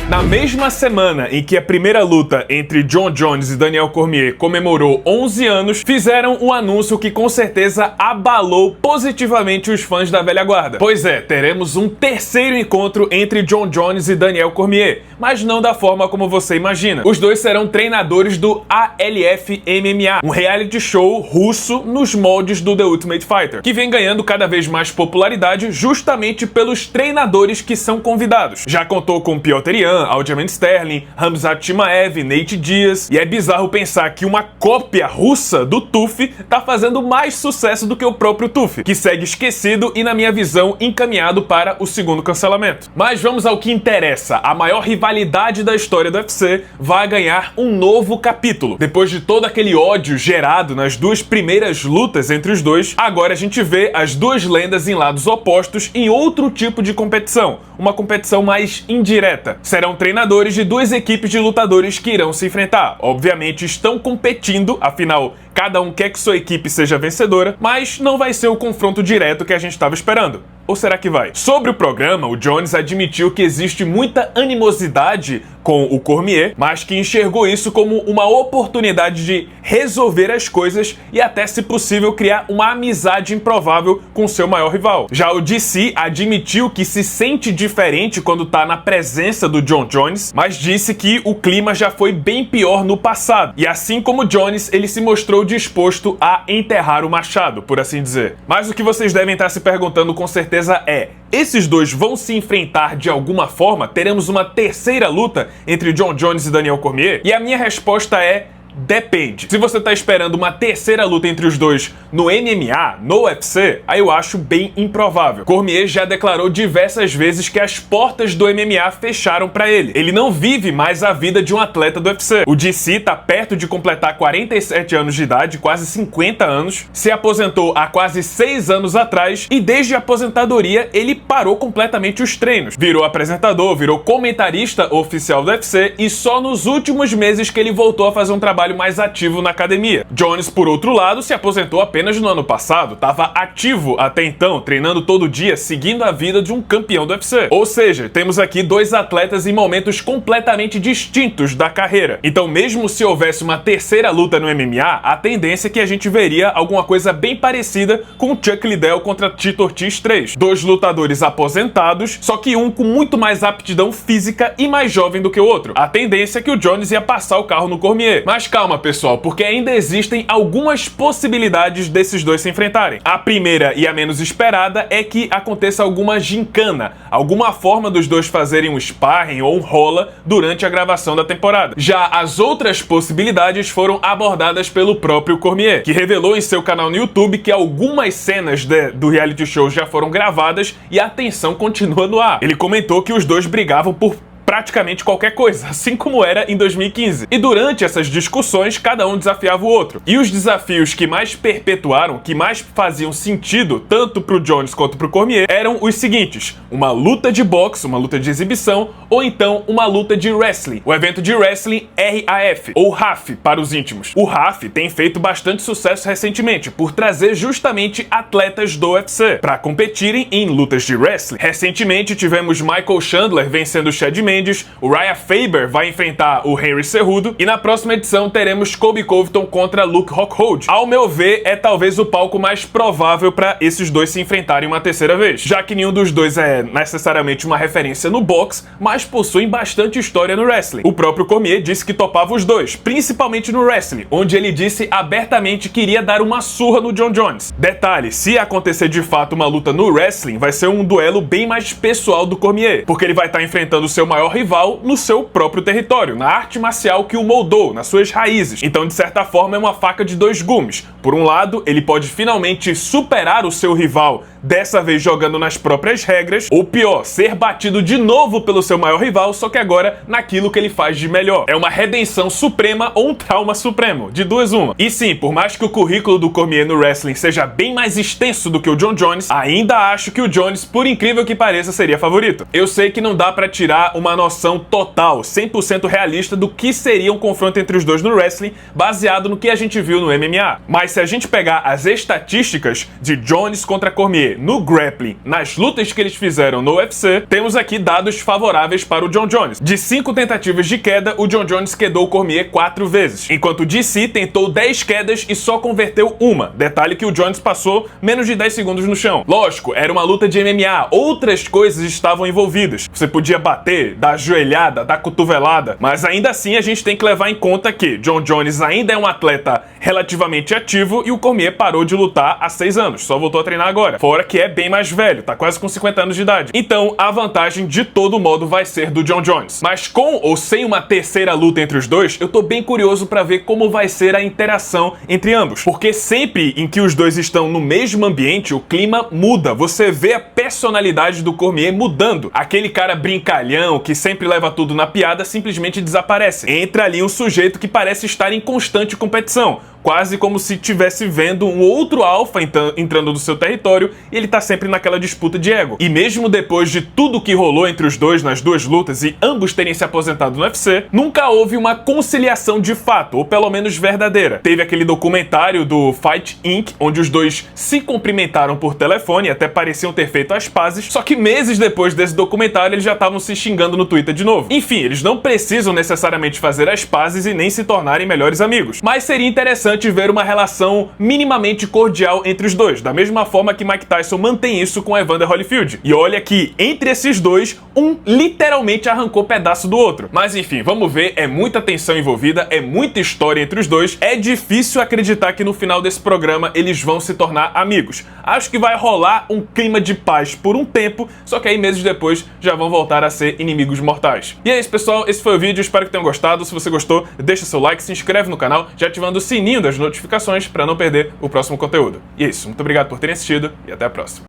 Na mesma semana em que a primeira luta entre Jon Jones e Daniel Cormier comemorou 11 anos, fizeram um anúncio que com certeza abalou positivamente os fãs da velha guarda. Pois é, teremos um terceiro encontro entre Jon Jones e Daniel Cormier, mas não da forma como você imagina. Os dois serão treinadores do ALF MMA, um reality show russo nos moldes do The Ultimate Fighter, que vem ganhando cada vez mais popularidade justamente pelos treinadores que são convidados. Já contou com Piotr Jan, Aljamain Sterling, Khamzat Chimaev, Nate Diaz, e é bizarro pensar que uma cópia russa do TUF tá fazendo mais sucesso do que o próprio TUF, que segue esquecido e, na minha visão, encaminhado para o segundo cancelamento. Mas vamos ao que interessa. A maior rivalidade da história do UFC vai ganhar um novo capítulo. Depois de todo aquele ódio gerado nas duas primeiras lutas entre os dois, agora a gente vê as duas lendas em lados opostos em outro tipo de competição, uma competição mais indireta. Serão treinadores de duas equipes de lutadores que irão se enfrentar. Obviamente estão competindo, afinal, cada um quer que sua equipe seja vencedora, mas não vai ser o confronto direto que a gente estava esperando. Ou será que vai? Sobre o programa, o Jones admitiu que existe muita animosidade com o Cormier, mas que enxergou isso como uma oportunidade de resolver as coisas e até, se possível, criar uma amizade improvável com seu maior rival. Já o DC admitiu que se sente diferente quando tá na presença do Jon Jones, mas disse que o clima já foi bem pior no passado. E assim como Jones, ele se mostrou disposto a enterrar o machado, por assim dizer. Mas o que vocês devem estar se perguntando com certeza é: esses dois vão se enfrentar de alguma forma? Teremos uma terceira luta entre Jon Jones e Daniel Cormier? E a minha resposta é: depende. Se você tá esperando uma terceira luta entre os dois no MMA, no UFC, aí eu acho bem improvável. Cormier já declarou diversas vezes que as portas do MMA fecharam pra ele. Ele não vive mais a vida de um atleta do UFC. O DC tá perto de completar 47 anos de idade, quase 50 anos, se aposentou há quase 6 anos atrás e desde a aposentadoria ele parou completamente os treinos. Virou apresentador, virou comentarista oficial do UFC e só nos últimos meses que ele voltou a fazer um trabalho mais ativo na academia. Jones, por outro lado, se aposentou apenas no ano passado, estava ativo até então, treinando todo dia, seguindo a vida de um campeão do UFC. Ou seja, temos aqui dois atletas em momentos completamente distintos da carreira. Então, mesmo se houvesse uma terceira luta no MMA, a tendência é que a gente veria alguma coisa bem parecida com o Chuck Liddell contra Tito Ortiz 3. Dois lutadores aposentados, só que um com muito mais aptidão física e mais jovem do que o outro. A tendência é que o Jones ia passar o carro no Cormier. Mas calma, pessoal, porque ainda existem algumas possibilidades desses dois se enfrentarem. A primeira e a menos esperada é que aconteça alguma gincana, alguma forma dos dois fazerem um sparring ou um rola durante a gravação da temporada. Já as outras possibilidades foram abordadas pelo próprio Cormier, que revelou em seu canal no YouTube que algumas cenas do reality show já foram gravadas e a tensão continua no ar. Ele comentou que os dois brigavam por praticamente qualquer coisa, assim como era em 2015. E durante essas discussões, cada um desafiava o outro. E os desafios que mais perpetuaram, que mais faziam sentido, tanto pro Jones quanto pro Cormier, eram os seguintes: uma luta de boxe, uma luta de exibição, ou então uma luta de wrestling. O evento de wrestling RAF, ou RAF para os íntimos. O RAF tem feito bastante sucesso recentemente, por trazer justamente atletas do UFC para competirem em lutas de wrestling. Recentemente tivemos Michael Chandler vencendo Chad Mendes, o Ryan Faber vai enfrentar o Henry Cejudo e na próxima edição teremos Colby Covington contra Luke Rockhold. Ao meu ver, é talvez o palco mais provável para esses dois se enfrentarem uma terceira vez, já que nenhum dos dois é necessariamente uma referência no boxe, mas possuem bastante história no wrestling. O próprio Cormier disse que topava os dois, principalmente no wrestling, onde ele disse abertamente que iria dar uma surra no Jon Jones. Detalhe, se acontecer de fato uma luta no wrestling, vai ser um duelo bem mais pessoal do Cormier, porque ele vai estar enfrentando o seu maior rival no seu próprio território, na arte marcial que o moldou, nas suas raízes. Então, de certa forma, é uma faca de dois gumes. Por um lado, ele pode finalmente superar o seu rival, dessa vez jogando nas próprias regras, ou pior, ser batido de novo pelo seu maior rival, só que agora naquilo que ele faz de melhor. É uma redenção suprema ou um trauma supremo, de duas uma. E sim, por mais que o currículo do Cormier no wrestling seja bem mais extenso do que o Jon Jones, ainda acho que o Jones, por incrível que pareça, seria favorito. Eu sei que não dá pra tirar uma noção total, 100% realista do que seria um confronto entre os dois no wrestling, baseado no que a gente viu no MMA. Mas se a gente pegar as estatísticas de Jones contra Cormier, Cormier no grappling, nas lutas que eles fizeram no UFC, temos aqui dados favoráveis para o Jon Jones. De 5 tentativas de queda, o Jon Jones quedou o Cormier 4 vezes, enquanto o DC tentou 10 quedas e só converteu uma. Detalhe que o Jones passou menos de 10 segundos no chão. Lógico, era uma luta de MMA, outras coisas estavam envolvidas. Você podia bater, dar joelhada, dar cotovelada, mas ainda assim a gente tem que levar em conta que Jon Jones ainda é um atleta relativamente ativo e o Cormier parou de lutar há 6 anos, só voltou a treinar agora. Fora que é bem mais velho, tá quase com 50 anos de idade. Então a vantagem de todo modo vai ser do Jon Jones. Mas com ou sem uma terceira luta entre os dois, eu tô bem curioso pra ver como vai ser a interação entre ambos. Porque sempre em que os dois estão no mesmo ambiente, o clima muda. Você vê a personalidade do Cormier mudando. Aquele cara brincalhão que sempre leva tudo na piada simplesmente desaparece. Entra ali um sujeito que parece estar em constante competição, quase como se estivesse vendo um outro alfa entrando no seu território e ele tá sempre naquela disputa de ego. E mesmo depois de tudo que rolou entre os dois nas duas lutas e ambos terem se aposentado no UFC, nunca houve uma conciliação de fato, ou pelo menos verdadeira. Teve aquele documentário do Fight Inc., onde os dois se cumprimentaram por telefone e até pareciam ter feito as pazes, só que meses depois desse documentário eles já estavam se xingando no Twitter de novo. Enfim, eles não precisam necessariamente fazer as pazes e nem se tornarem melhores amigos, mas seria interessante ver uma relação minimamente cordial entre os dois, da mesma forma que Mike Tyson mantém isso com Evander Holyfield. E olha que, entre esses dois, um literalmente arrancou pedaço do outro. Mas enfim, vamos ver, é muita tensão envolvida, é muita história entre os dois, é difícil acreditar que no final desse programa eles vão se tornar amigos. Acho que vai rolar um clima de paz por um tempo, só que aí meses depois já vão voltar a ser inimigos mortais. E é isso, pessoal, esse foi o vídeo, espero que tenham gostado. Se você gostou, deixa seu like, se inscreve no canal, já ativando o sininho das notificações para não perder o próximo conteúdo. E é isso, muito obrigado por terem assistido e até a próxima.